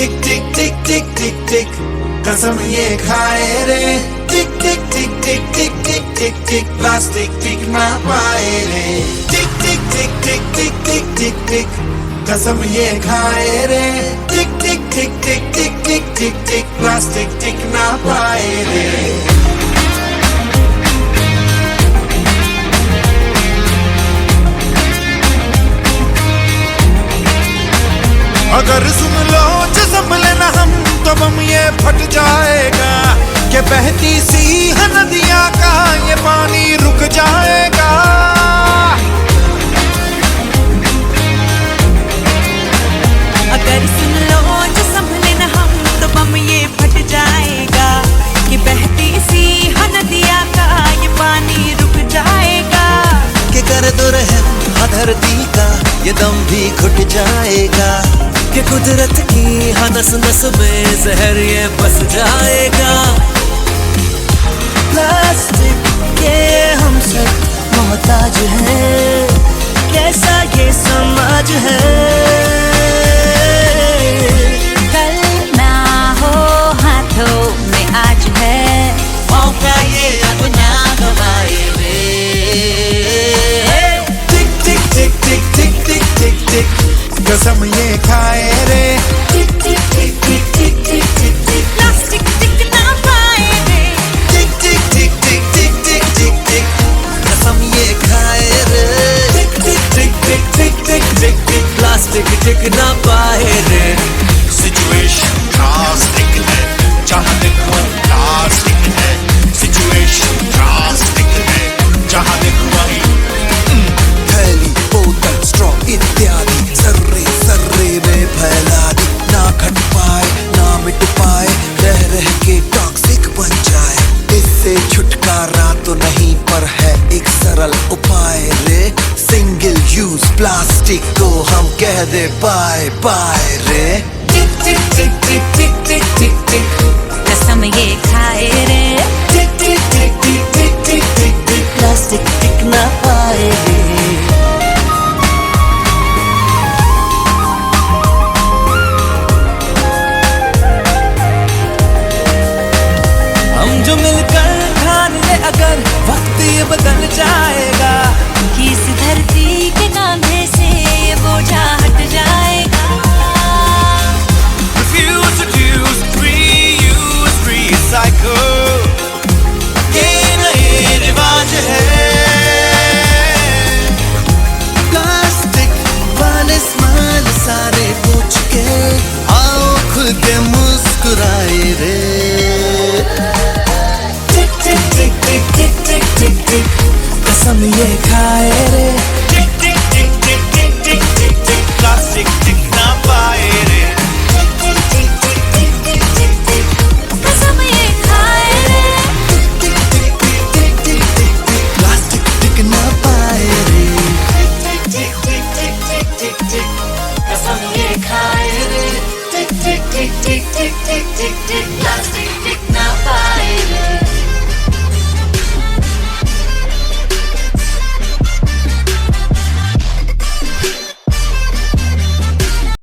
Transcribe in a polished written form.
टिक टिक टिक टिक टिक टिक कसम ये खाए रे। टिक टिक टिक टिक टिक टिक टिक टिक प्लास्टिक टिक ना पाए रे। टिक टिक टिक टिक टिक टिक टिक टिक कसम ये खाए रे। टिक टिक टिक टिक टिक टिक टिक टिक प्लास्टिक टिक ना पाए रे। अगर सुन लो जो संभले ना हम तो बम ये फट जाएगा कि बहती सी नदियां का ये पानी रुक जाएगा। अगर सुन लो जो संभले ना हम तो बम ये फट जाएगा कि बहती सी नदियां का ये पानी रुक जाएगा। कि कर दो रहम धरती का ये दम भी घुट जाएगा। कि कुदरत की नस नस में जहर ये बस जाएगा। प्लास्टिक के हम सब मोहताज हैं, कैसा ये समाज है। कल ना हो हाथों में आज है, मौका ये अब ना गवाए वे। टिक टिक टिक टिक टिक टिक टिक टिक कसम ये खाए रे। टिक टिक टिक टिक टिक टिक टिक टिक प्लास्टिक टिक ना पाए रे। टिक टिक टिक टिक टिक टिक टिक टिक कसम ये खाए रे। टिक टिक टिक टिक टिक टिक टिक टिक प्लास्टिक टिक ना पाए रे। सिचुएशन ड्रास्टिक है जहाँ देखो प्लास्टिक है। सिचुएशन ड्रास्टिक है जहाँ देखो वही थैली बोतल स्ट्रॉ इत्यादि सर्रे सर्रे में फैला दी। ना घट पाए ना मिट पाए, रह रह के टॉक्सिक बन जाए। इससे छुटकारा तो नहीं पर है एक सरल उपाय रे। सिंगल यूज प्लास्टिक को हम कह दे बाय बाय रे। टिक टिक टिक टिक टिक टिक टिक टिक कसम ये